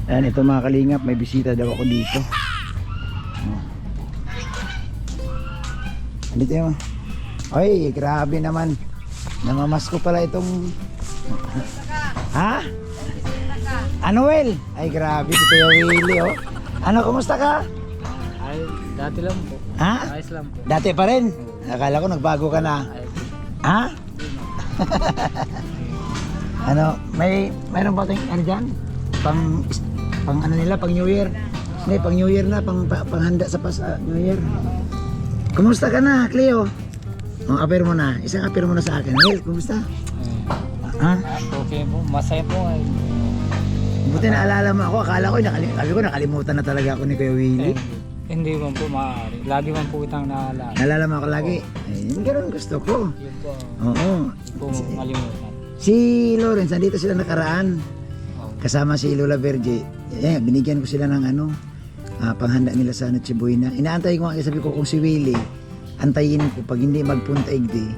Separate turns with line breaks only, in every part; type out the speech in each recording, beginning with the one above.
Ayan, ito mga kalingap, may bisita daw ako dito. Dito yun. Ay, grabe naman. Namamasko pala itong... Ha? Ano, Will? Ay, grabe si Kuya Willie, oh. Ano, kumusta ka?
Ay, dati lang po.
Ha?
Ayos lang po.
Dati pa rin? Akala ko nagbago ka na. Ha? Ano, mayroon ba tayong ano dyan? Pang ano nila, pang New Year? Hindi, pang New Year na, panghanda sa New Year. Kumusta ka na, Cleo? Oh, apir mo na. Isang apir mo na sa akin. Will, kumusta? Ha?
Okay po, masaya po. Ay.
Buti naalala mo ako. Akala ko, sabi ko nakalimutan na talaga ako ni Kuya Willie.
Hindi man po maaari. Lagi man po kitang naalala.
Naalala mo ako lagi. Ayun, ganun gusto ko.
Yun po,
Oo.
hindi po malimutan.
Si Lawrence, nandito sila nakaraan. Kasama si Lola Verge. Binigyan ko sila ng ano, panghanda nila sa Noche Buena. Inaantay ko nga, sabi ko kung si Willie, antayin ko pag hindi magpunta igdi,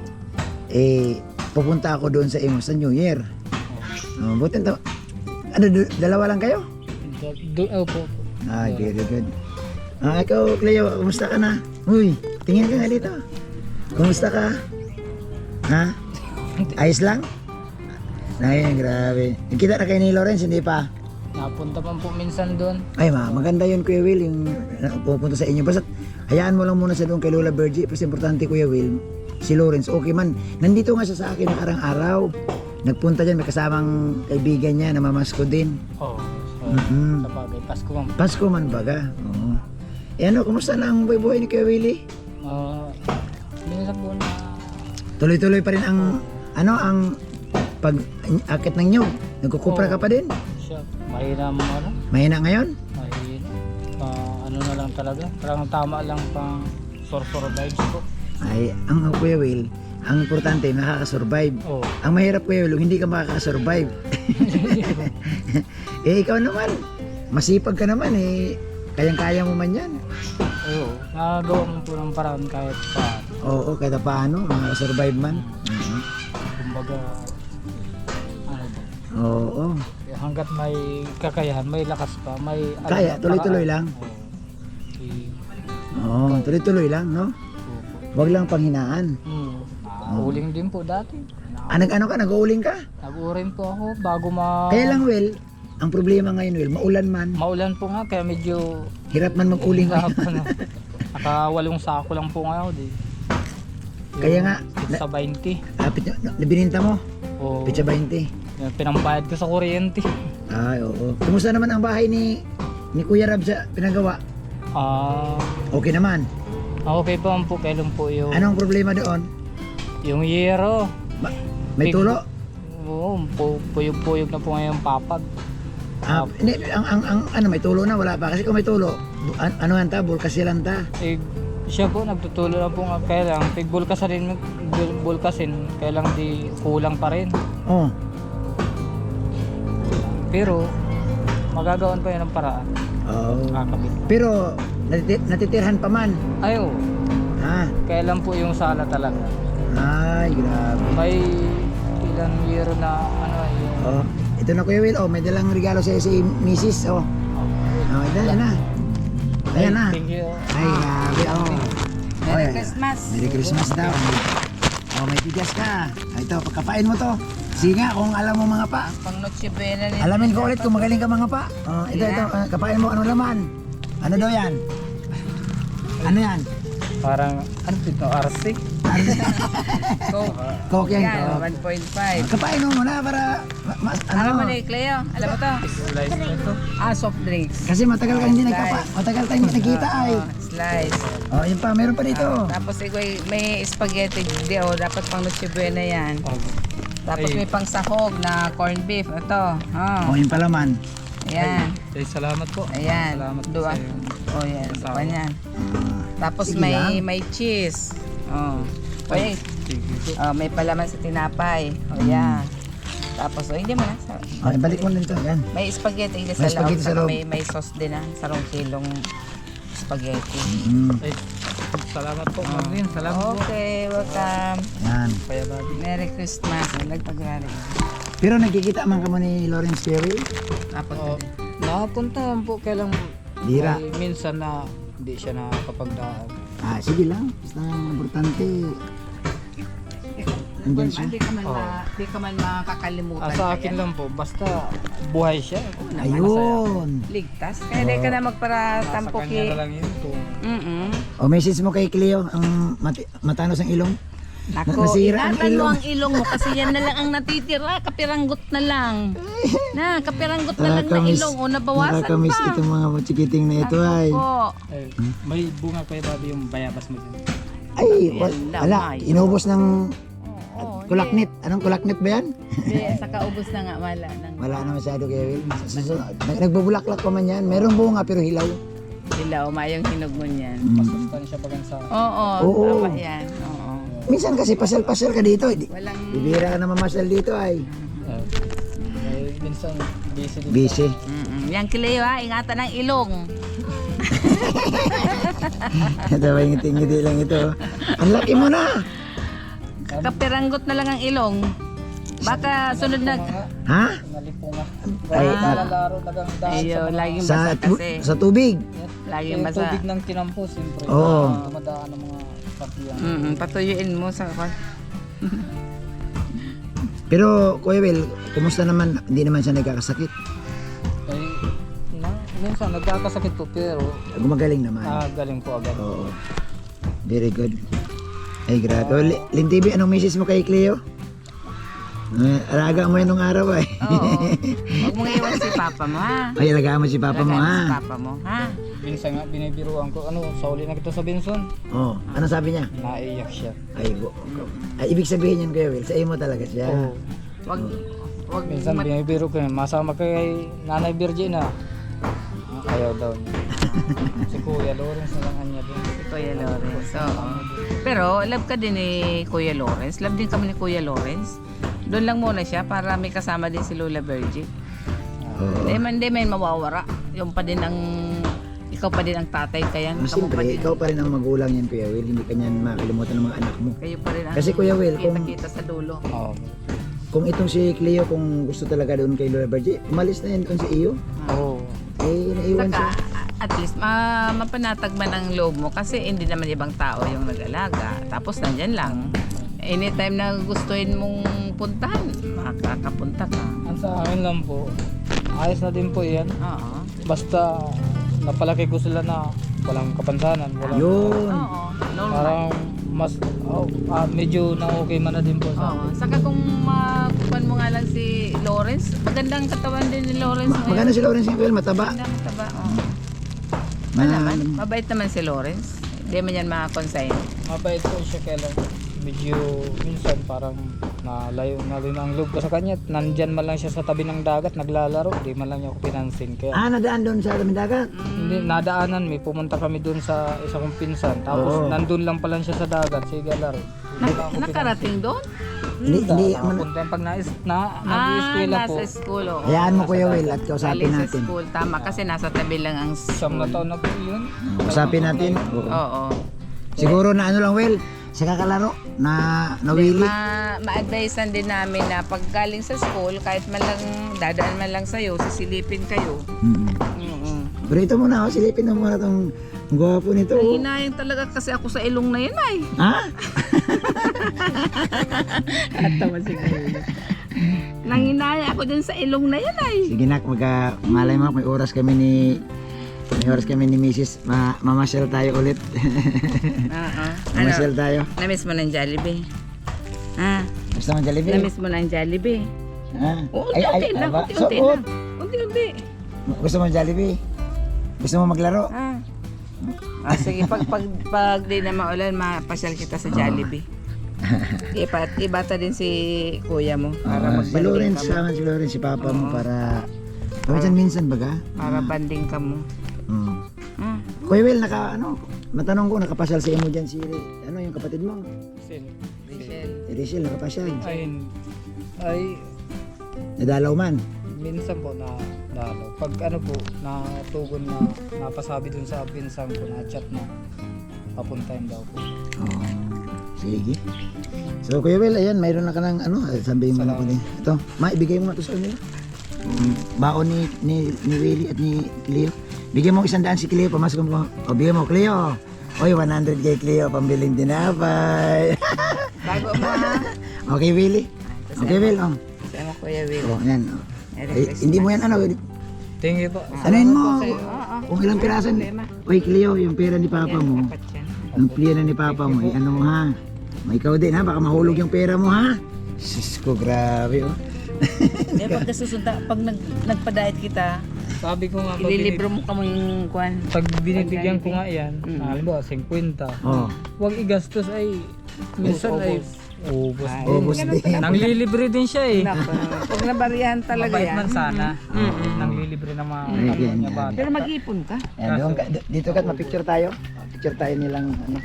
pupunta ako doon sa imo sa New Year. Buti ano, dalawa lang kayo?
Opo.
Very good. Ikaw, Cleo, kumusta ka na? Uy, tingin ka nga dito. Kumusta ka? Ha? Ayos lang? Ay, grabe. Nakita na kayo ni Lawrence, hindi pa?
Napunta man po minsan doon.
Ay, maganda yun, Kuya Will, yung pupunta sa inyo. Basta, hayaan mo lang muna sa doon kay Lola Bergie. Mas importante, Kuya Will, si Lawrence, okay man. Nandito nga siya sa akin nakarang araw. Nagpunta dyan, may kasamang kaibigan niya na mamasko din.
Oo. Sa bagay, Pasko man po.
Pasko man baga. Oo. Ano, kumusta na ang buhay ni Kuya Willie?
Minsan po na...
Tuloy-tuloy pa rin ang, ang pag-akit ng nyug. Nagkukupra ka pa din?
Siya, mahina mo ano?
Mahina ngayon?
Mahina. Ano na lang talaga. Parang tama lang pang survive po.
Ay, ang Kuya Will, ang importante, makakasurvive.
Oo.
Ang mahirap, Kuya Will, hindi ka makakasurvive. Ikaw naman, masipag ka naman kayang-kaya mo man yan.
Oo. Nagawa mo po ng paraan kahit pa.
Oo, kahit paano, makakasurvive man.
Kumbaga, ano ba?
Oo.
Hanggat may kakayahan, may lakas pa, may...
Kaya, tuloy-tuloy lang. Oo, tuloy-tuloy lang, no? Huwag lang panghinaan.
Uling din po dati.
Ano ka, nag-uuling ka?
Nag-uring po ako bago
Kaya lang, Will, ang problema ngayon, Will, maulan man.
Maulan po nga, kaya medyo...
Hirap man mag-uling ka.
Naka-8 sako lang po ngayon.
Kaya nga,
sa 20.
Bininta mo?
Oo.
Pitsa 20.
Pinambayad ko sa kuryente.
Ay, oo. Kumusta naman ang bahay ni Kuya Rab sa pinagawa? Okay naman.
Okay pa man po, kailan po yung...
Anong problema doon?
Yung yero.
May tulo?
Oo, puyog-puyog na po ngayon papag.
Hindi, ano, may tulo na, wala pa. Kasi kung may tulo, ano yan ta, bulkasilan ta.
Siya po, nagtutulo na po nga, kaya lang, bulkasin, kaya lang di kulang pa rin.
Oo.
Pero, magagawan pa yun ng paraan.
Oo.
Kakabit.
Pero, natitirhan pa man.
Ayo, kaya lang po yung sala talaga.
Ay, grabe.
May ilang yero na,
Oh, ito na Kuya Will, may dalang regalo sa'yo si Mrs. Ito, yan na. Ayan na.
Thank you.
Ay, grabe,
Merry Christmas.
Merry Christmas daw. May tigas ka. Ito, pagkapain mo to. Sige nga, kung alam mo mga pa.
Pang Noche Buena nito.
Alamin ko ulit kung magaling ka mga pa. Ito, kapain mo, ano laman? Ano daw yan? Ano yan?
Parang, ano ito, RC?
Coke.
Coke yan,
Yan,
Coke.
1.5.
Kapain mo muna para,
Ano mo ni Cleo? Alam mo to?
Slice na ito.
Soft drinks.
kasi matagal ka hindi nagkapa, matagal tayo hindi nakita ay.
Slice.
Yun pa, meron pa dito.
Tapos may spaghetti di dapat pang Noche Buena yan. Tapos may pang sahog na corned beef. Ito.
Yun pala man.
Ayan.
Salamat po.
Ayan.
Salamat po
Dua.
sa iyo.
Yan. Pa yan. Tapos
Sige lang.
may cheese. Wait.
Sige.
May palaman sa tinapay. Yan. Tapos, hindi mo na.
Balik mo na dito. Yan.
May spaghetti
May spaghetti sa loob.
May sauce din na. Sarong kilong spaghetti.
Ay, salamat po, Marlene. Salamat po.
Okay, welcome.
Yan.
Payabagi.
Merry Christmas. Nagpag-rari.
Pero nagkikita man ka mo ni Lawrence Perry?
Tapos,
Napunta po kailang
Bira.
may minsan na hindi siya nakakapagdaan.
Sige lang. Basta importante. Andyan siya.
Hindi ka man makakalimutan.
Sa akin lang po, basta buhay siya.
Ayun.
Ligtas. Kaya di ka na
Nasa
magparatampo
kanya na
ki.
lang yun kung
O message mo kay Cleo, ang matanos ang ilong.
Nako,
Nasira ang
ingatan mo
ilong.
ang ilong mo kasi yan na lang ang natitira. Kapiranggot na lang. Kapiranggot na lang na ilong. O nabawasan
Nakakamiss
pa.
itong mga chikiting na ito ay.
Opo.
eh, may bunga pa yung yung bayabas mo dyan.
Ay,
Yan,
wala.
lamay.
Inubos ng
Oo,
kulaknit. Anong kulaknit ba yan?
Hindi, saka ubos na nga. Wala nang.
Wala na masyado kay Will. Nagbubulaklak pa man yan. Merong bunga pero hilaw.
Hilaw, mayong hinog mo niyan.
Masustansya pa sa
Oo,
Oo.
tama yan. Oo.
Minsan kasi pasal-pasal ka dito.
Walang
Bibira ka na mamasyal dito ay.
may minsan busy din.
Busy.
Yan Cleo ha, ingatan ng ilong.
Ito ba yung ngiti lang ito. Ang laki mo na.
Kapiranggot na lang ang ilong. Baka sunod na.
Ha?
Nalipunga.
Ay,
Nalalaro nagang dahil
Ayo, laging
Sa,
basa kasi.
sa tubig.
Laging
yung
basa.
tubig ng kinampo, siyempre.
Oo.
Dumadaan ng mga patiyan.
Patuyuin mo sa
Pero Kuya Will, kumusta naman? Hindi naman siya nagkakasakit.
Eh, minsan nagkakasakit po pero
Gumagaling naman.
galing po agad.
Oo. Very good. Ay, grabe. O, Lintibi, anong message mo kay Cleo? Alaga mo yun nung araw eh.
Oo. Huwag mong iwan si papa mo ha.
Ay, alagaan mo si papa mo
Alagaan si
ha.
papa mo ha.
Minsan nga binibiruan ko, sauli na kita sa Benson.
Oh, ano sabi niya?
Naiyak siya.
Ay, ibig sabihin yun Kuya Will, sa iyo mo talaga siya.
Oo.
Wag
Minsan binibiro ko yun, masama kay Nanay Virginia. Ayaw daw niya. Si Kuya Lawrence na lang niya din.
si Kuya Lawrence. Oo. Pero love ka din ni Kuya Lawrence. Love din kami ni Kuya Lawrence. Doon lang muna siya para may kasama din si Lola Virgie.
Oo.
Hindi man mawawara. Yung pa din ang ikaw pa din ang tatay kaya kamu pa
Siyempre,
din.
ikaw pa rin ang magulang yan Kuya Will, hindi ka niyan makalimutan ng mga anak mo.
Kayo pa rin ang
Kasi Kuya Will, kung-
kita sa dulo.
Oo.
Kung itong si Cleo, kung gusto talaga doon kay Lola Virgie, umalis na yan doon sa iyo.
Oo.
Eh, naiwan
Saka,
siya.
at least mapanatag man ang loob mo kasi hindi naman ibang tao yung nag-alaga. Tapos nandyan lang. Anytime na gustuhin mong puntahan, makakapunta ka.
Ang sa akin lang po, ayos na din po yan.
Oo.
Basta napalaki ko sila na walang kapansanan. Walang,
Yun.
Oo. Normal.
parang mas medyo na okay man na din po sa
Oo. Saka kung makupan mo nga lang si Lawrence, magandang katawan din ni Lawrence.
Maganda si Lawrence Will, mataba.
Magandang mataba. Oo. Malaman. Mabait naman si Lawrence. Hindi man yan makakonsign.
mabait po siya kaya lang medyo minsan parang nalayo na rin ang loob ko sa kanya. Nandyan man lang siya sa tabi ng dagat naglalaro, di man lang niya ako pinansin. Kaya
Nadaan doon sa dagat.
hindi nadaanan, may pumunta kami doon sa isa kong pinsan. Tapos
Oo.
nandun lang pala siya sa dagat, sige laro.
Nakarating doon?
Hindi,
Punta yung pag nag-i-eskwela po.
Nasa school. Oo.
hayaan mo Kuya Will at kausapin
Galing sa
natin.
school. Tama kasi nasa tabi lang ang
Siyam na
school.
taon na po yun.
Kausapin natin. Oo.
Oo.
Siguro na ano lang Will, sa kakalaro na nawili.
Ma-advisean din namin na pag galing sa school, kahit man lang dadaan man lang sa'yo, sisilipin kayo.
Pero ito muna, silipin mo muna itong gwapo nito. oh.
Hinayang talaga kasi ako sa ilong na yun ay.
Ha?
Atawa siguro. Nanginaya ako dyan sa ilong na yan ay.
Sige nak, malay mo, may oras kami ni Mrs. Mamasyal tayo ulit.
Oo.
Mamasyal tayo.
Namiss mo ng Jollibee? Ah,
Gusto mo Jollibee?
namiss mo ng Jollibee?
Ha?
Unti-unti lang,
aba,
unti-unti
suot.
lang. Unti-unti.
Gusto mo Jollibee? Gusto mo maglaro?
Ah. Sige, pag di na maulan, mapasyal kita sa Jollibee. Ibata din si kuya mo para
Si
magbanding
Lawrence,
ka mo.
sama si Lawrence, si Papa mo para... minsan baga?
Para banding ka mo. Ah.
Kuya Will, matanong ko, nakapasyal sa imo dyan si, yung kapatid mo?
Sin.
Rachel.
Si Rachel, nakapasyal.
Ay,
Nadalaw man.
minsan po na dalo. Pag natugon na napasabi dun sa pinsan ko na chat na papuntahin daw po.
Oh, sige. So Kuya Will, ayan, mayroon na ka ng sabihin mo na
Salamat.
pala. Ito, maibigay mo nga ito sa kanila. baon ni Willie at ni Cleo. Bigyan mo 100 si Cleo, pamasok mo. O bigyan mo Cleo. Oy, 100 kay Cleo, pambiling tinapay.
Bago mo ha.
Okay, Willie. Okay, Will. Oh.
Sama Kuya Will.
Oh, yan. Oh.
Merry Christmas.
Hindi mo yan ano.
Thank you po.
Anuin mo.
Oo.
Kung ilang piraso. Oy, Cleo, yung pera ni Papa mo.
Apat yan.
Yung pera ni Papa mo, ano mo ha. May ikaw din ha, baka mahulog yung pera mo ha. Sis ko, grabe oh.
Hindi, pag nasusunta, pag nagpa-diet kita,
Sabi ko nga,
ililibro mo ka mo yung kwan.
pag binibigyan ko nga yan, halimbawa 50,
Oh.
huwag igastos ay, minsan ay, ubos
Ay,
din.
Ubos din.
Nanglilibre din siya eh.
Pag nabarihan talaga
Mabait
yan.
man sana. Nanglilibre ng mga
Ay,
kapwa
ganyan.
niya bata.
Pero mag-ipon ka.
Yan, doon ka, dito ka, mapicture tayo. Picture tayo nilang ano.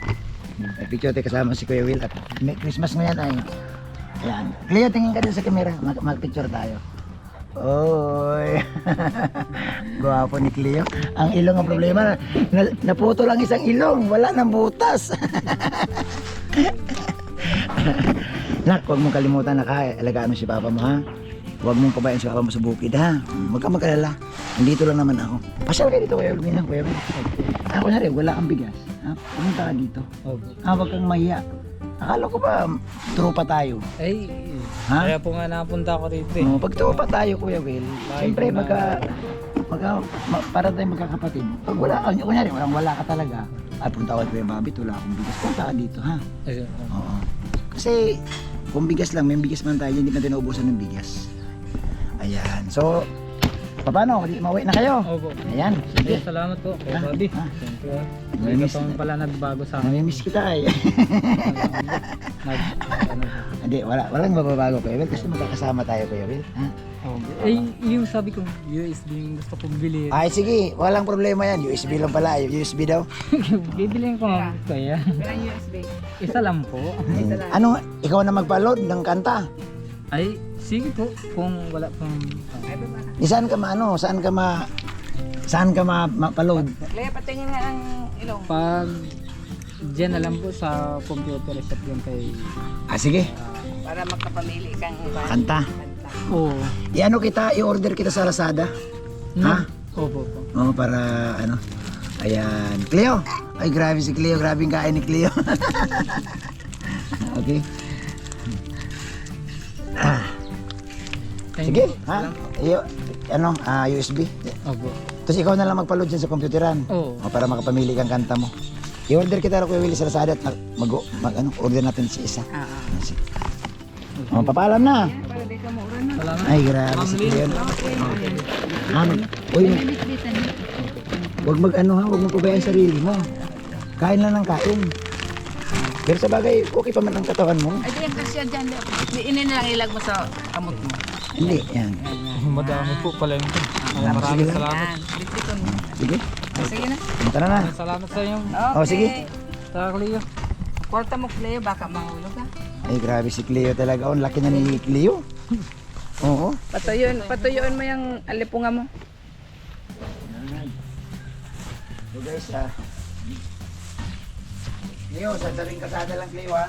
May picture tayo kasama si Kuya Will at may Christmas ngayon ay. Ayan. Cleo, tingin ka din sa camera. Mag-picture tayo. Oy. Gwapo ni Cleo. Ang ilong ang problema. Naputo lang isang ilong. Wala nang butas. Nak, huwag mong kalimutan na alagaan mo si Papa mo ha. Huwag mong pabayaan si Papa mo sa bukid ha. Huwag kang mag-alala. Nandito lang naman ako. Pasyal kayo dito Kuya Will. Kuya Will. Ako na rin, wala kang bigas. Ha? Pumunta ka dito.
Opo.
Huwag kang mahiya. Akala ko ba tropa tayo?
Ay,
Ha?
kaya po nga napunta ako rito eh.
Oh, pag tropa tayo Kuya Will, siyempre para tayong magkakapatid. Pag wala, kunyari, wala ka talaga. Ay, punta ako kay Kuya Bobby, wala akong bigas. Punta ka dito ha.
Ayun,
Oo. Kasi kung bigas lang, may bigas man tayo, hindi natin naubusan ng bigas. Ayan. So, paano? Mauwi na kayo?
Opo.
Ayan.
Sige,
Sige.
salamat po. Kay
Ah,
Bobby.
ah.
Thank you. Hindi
Namimiss
ka pa pala nagbago sa akin.
Namimiss kita eh.
Ano,
Hindi, walang mababago Kuya Will kasi magkakasama tayo Kuya Will. Ha?
eh, yung sabi ko, USB yung gusto kong bilhin.
Ay sige, walang problema yan. USB lang pala, USB daw.
Bibiliin ko nga kaya.
Ilang USB?
Isa lang po.
Ano, ikaw na magpa-load ng kanta?
Ay, sige po. Kung wala pong...
Saan ka saan ka mapaload?
Lea, patingin nga ang ilong.
Pag dyan na lang po sa computer shop yung kay...
Ah sige,
Para makapamili kang kwan.
kanta.
Oo.
I-ano kita, i-order kita sa Lazada. Ha?
Opo po.
Oh, para ano. Ayan. Cleo. Ay, grabe si Cleo. Grabe yung kain ni Cleo. Okay. Ah,
Thank
sige,
you.
ha? USB.
Opo.
Tapos ikaw na lang magpa-load dyan sa computeran.
Oo.
O, para makapamili kang kanta mo. I-order kita Kuya Willie sa Lazada at order natin si isa. Sige. O, papaalam na.
Para di ka mauran na.
Salamat.
Ay, grabe si Cleo. Uy, huwag huwag mong pabayaan sarili mo. Kain lang ng kain. Pero sa bagay, okay pa man ang katawan mo.
Ay, di yan kasi dyan. Inin na lang ilag mo sa kamot mo.
Hindi, yan.
Madami po pala yung...
Sige
Maraming
lang.
salamat.
Yan. Bitbiton mo.
Sige,
Sige na.
punta na na.
Maraming salamat sa inyo.
Okay.
Oh, sige.
Sa Cleo.
Kwarta mo, Cleo, baka mahulog ka.
Ay, grabe si Cleo talaga. Ang laki na ni Cleo. Oo.
Patuyuin mo yung alipunga mo.
So guys, Cleo, sa daring kasada lang Cleo ha.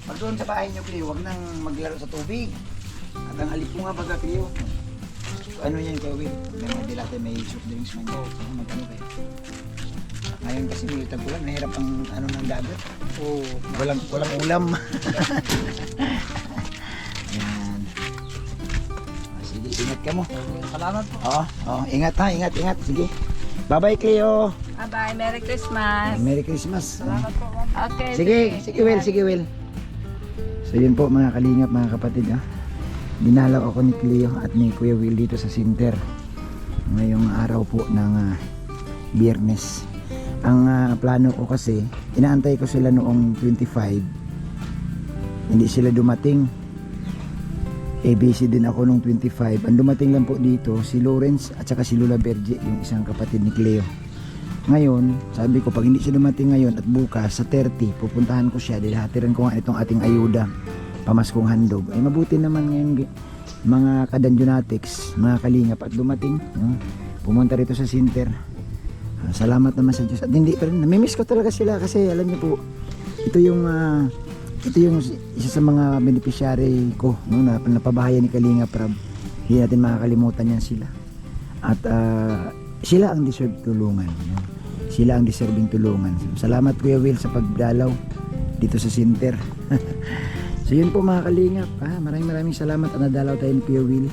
Pag doon sa bahay niyo Cleo, huwag nang maglaro sa tubig. At ang alipunga baga Cleo. Ano yan Cleo? May natin may soft drinks man yun. Mag-ano kayo? Ngayon kasi may tag-ulan, nahirap ang ano ng dagat.
Oo.
Walang ulam. Yan. Sige, ingat ka mo.
Salamat po.
Oo, ingat ha, ingat. Sige. Bye-bye Cleo.
Bye-bye. Merry Christmas.
Merry Christmas.
Salamat po.
Okay.
Sige Will. So yun po mga kalingap, mga kapatid ha. Dinalaw ako ni Cleo at ni Kuya Will dito sa Sinter. Ngayong araw po ng Biyernes. Ang plano ko kasi, inaantay ko sila noong 25. Hindi sila dumating. Busy din ako noong 25. Ang dumating lang po dito, si Lawrence at saka si Lola Berge, yung isang kapatid ni Cleo. Ngayon, sabi ko, pag hindi siya dumating ngayon at bukas sa 30, pupuntahan ko siya dahil hatiran ko nga itong ating ayuda, pamaskong handog. Ay mabuti naman ngayon mga kadanjonatics, mga kalingap at dumating. Pumunta rito sa Sinter. Salamat naman sa Diyos. At hindi, pero namimiss ko talaga sila kasi alam niyo po, ito yung isa sa mga beneficiary ko no, na napabahayan ni Kalinga Prab. Hindi natin makakalimutan yan sila. At sila ang deserve tulungan. No? Sila ang deserving tulungan. Salamat Kuya Will sa pagdalaw dito sa center. So yun po mga kalingap. Maraming salamat at nadalaw tayo ni Kuya Will.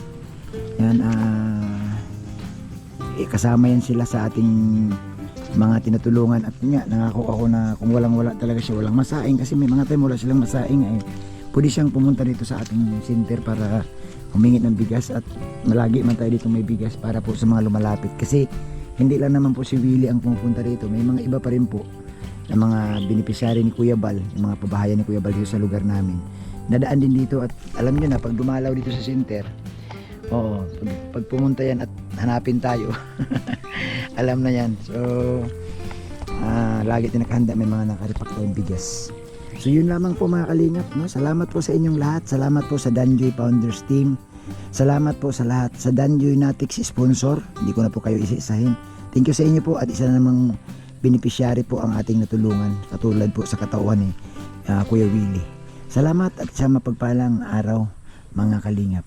Yan, kasama yan sila sa ating mga tinutulungan. At nga, nangako ako na kung wala talaga siya, walang masaing. Kasi may mga time wala silang masaing. Pwede siyang pumunta dito sa ating center para humingi ng bigas. At malagi man tayo dito may bigas para po sa mga lumalapit. Kasi hindi lang naman po si Willie ang pumupunta dito. May mga iba pa rin po na mga beneficiary ni Kuya Bal, yung mga pabahayan ni Kuya Bal dito sa lugar namin. Nadaan din dito at alam niyo na pag dumalaw dito sa center, pag pumunta yan at hanapin tayo, alam na yan. So, lagi tinakahanda may mga nakaripak tayong bigas. So yun lamang po mga kalingap, no? Salamat po sa inyong lahat. Salamat po sa Danjoy Founders Team. Salamat po sa lahat. Sa Danjoy Natics sponsor, hindi ko na po kayo isa-isahin. Thank you sa inyo po at isa na namang beneficiary po ang ating natulungan. Katulad po sa katauhan ni Kuya Willie. Salamat at sa mapagpalang araw mga kalingap.